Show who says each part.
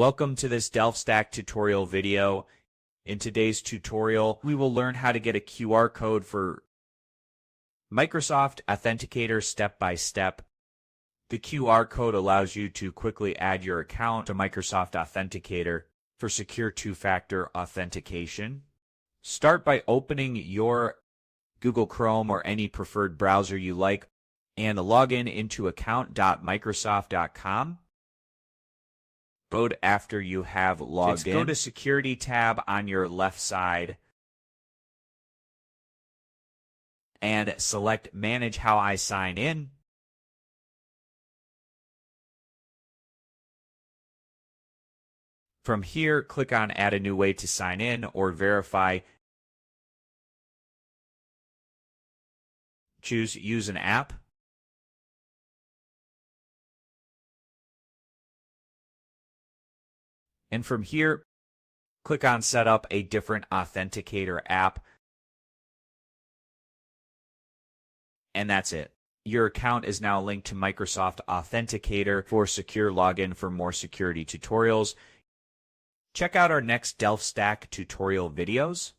Speaker 1: Welcome to this DelftStack tutorial video. In today's tutorial, we will learn how to get a QR code for Microsoft Authenticator step by step. The QR code allows you to quickly add your account to Microsoft Authenticator for secure two-factor authentication. Start by opening your Google Chrome or any preferred browser you like and log into account.microsoft.com. After you have logged in, go to Security tab on your left side and select Manage How I Sign In. From here, click on Add a new way to sign in or verify. Choose Use an app. And from here, click on Set up a different Authenticator app. And that's it. Your account is now linked to Microsoft Authenticator for secure login. For more security tutorials, check out our next DelftStack tutorial videos.